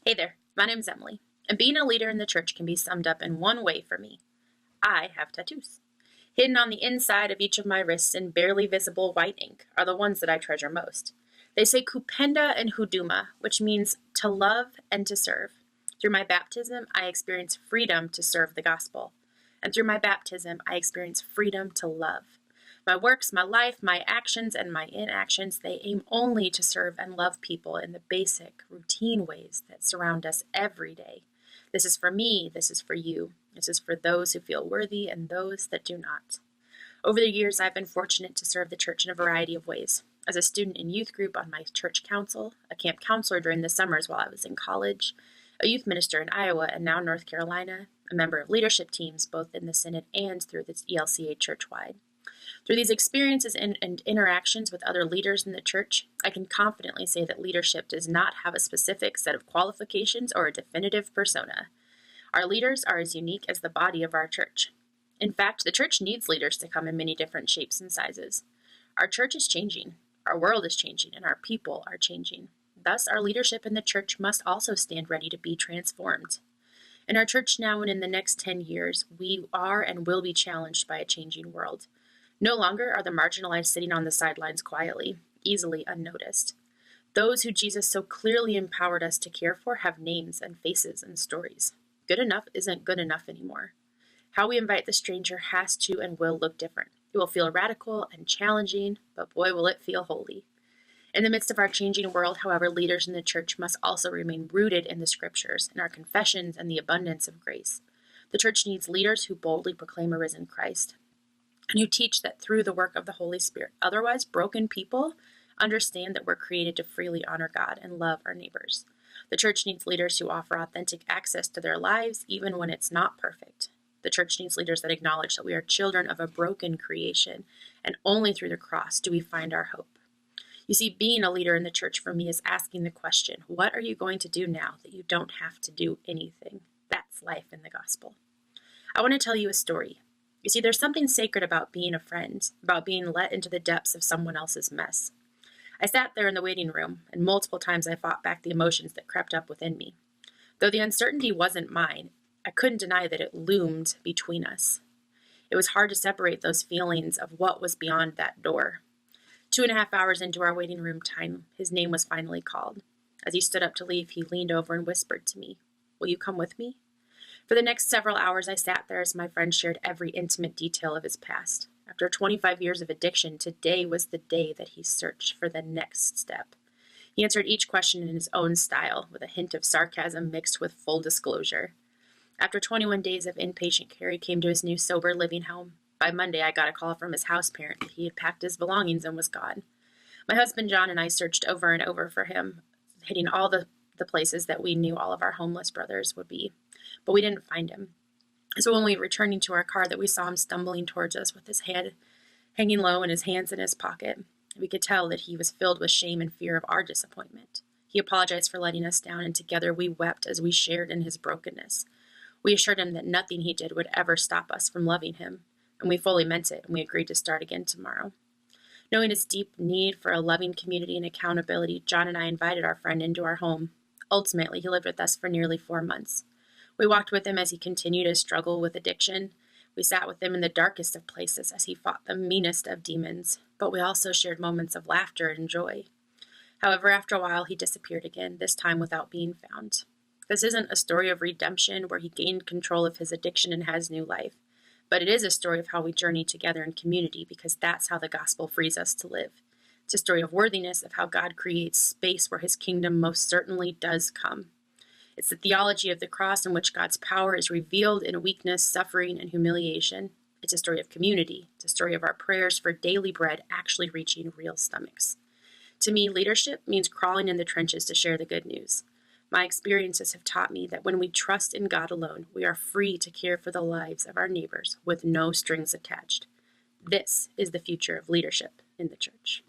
Hey there, my name's Emily, and being a leader in the church can be summed up in one way for me. I have tattoos. Hidden on the inside of each of my wrists in barely visible white ink are the ones that I treasure most. They say kupenda and huduma, which means to love and to serve. Through my baptism, I experience freedom to serve the gospel. And through my baptism, I experience freedom to love. My works, my life, my actions, and my inactions, they aim only to serve and love people in the basic, routine ways that surround us every day. This is for me, this is for you. This is for those who feel worthy and those that do not. Over the years, I've been fortunate to serve the church in a variety of ways. As a student in youth group on my church council, a camp counselor during the summers while I was in college, a youth minister in Iowa and now North Carolina, a member of leadership teams both in the Synod and through the ELCA church-wide. Through these experiences and interactions with other leaders in the church, I can confidently say that leadership does not have a specific set of qualifications or a definitive persona. Our leaders are as unique as the body of our church. In fact, the church needs leaders to come in many different shapes and sizes. Our church is changing, our world is changing, and our people are changing. Thus, our leadership in the church must also stand ready to be transformed. In our church now and in the next 10 years, we are and will be challenged by a changing world. No longer are the marginalized sitting on the sidelines quietly, easily unnoticed. Those who Jesus so clearly empowered us to care for have names and faces and stories. Good enough isn't good enough anymore. How we invite the stranger has to and will look different. It will feel radical and challenging, but boy, will it feel holy. In the midst of our changing world, however, leaders in the church must also remain rooted in the scriptures, in our confessions, and the abundance of grace. The church needs leaders who boldly proclaim a risen Christ, and who teach that through the work of the Holy Spirit, otherwise broken people understand that we're created to freely honor God and love our neighbors. The church needs leaders who offer authentic access to their lives, even when it's not perfect. The church needs leaders that acknowledge that we are children of a broken creation, and only through the cross do we find our hope. You see, being a leader in the church for me is asking the question, what are you going to do now that you don't have to do anything? That's life in the gospel. I want to tell you a story. You see, there's something sacred about being a friend, about being let into the depths of someone else's mess. I sat there in the waiting room, and multiple times I fought back the emotions that crept up within me. Though the uncertainty wasn't mine, I couldn't deny that it loomed between us. It was hard to separate those feelings of what was beyond that door. 2.5 hours into our waiting room time, his name was finally called. As he stood up to leave, he leaned over and whispered to me, "Will you come with me?" For the next several hours, I sat there as my friend shared every intimate detail of his past. After 25 years of addiction, today was the day that he searched for the next step. He answered each question in his own style, with a hint of sarcasm mixed with full disclosure. After 21 days of inpatient care, he came to his new sober living home. By Monday, I got a call from his house parent that he had packed his belongings and was gone. My husband John and I searched over and over for him, hitting all the places that we knew all of our homeless brothers would be. But we didn't find him. So when we were returning to our car, that we saw him stumbling towards us with his head hanging low and his hands in his pocket. We could tell that he was filled with shame and fear of our disappointment. He apologized for letting us down, and together we wept as we shared in his brokenness. We assured him that nothing he did would ever stop us from loving him, and we fully meant it, and we agreed to start again tomorrow. Knowing his deep need for a loving community and accountability, John and I invited our friend into our home. Ultimately, he lived with us for nearly 4 months. We walked with him as he continued to struggle with addiction. We sat with him in the darkest of places as he fought the meanest of demons, but we also shared moments of laughter and joy. However, after a while, he disappeared again, this time without being found. This isn't a story of redemption where he gained control of his addiction and has new life, but it is a story of how we journey together in community, because that's how the gospel frees us to live. It's a story of worthiness, of how God creates space where his kingdom most certainly does come. It's the theology of the cross in which God's power is revealed in weakness, suffering, and humiliation. It's a story of community. It's a story of our prayers for daily bread actually reaching real stomachs. To me, leadership means crawling in the trenches to share the good news. My experiences have taught me that when we trust in God alone, we are free to care for the lives of our neighbors with no strings attached. This is the future of leadership in the church.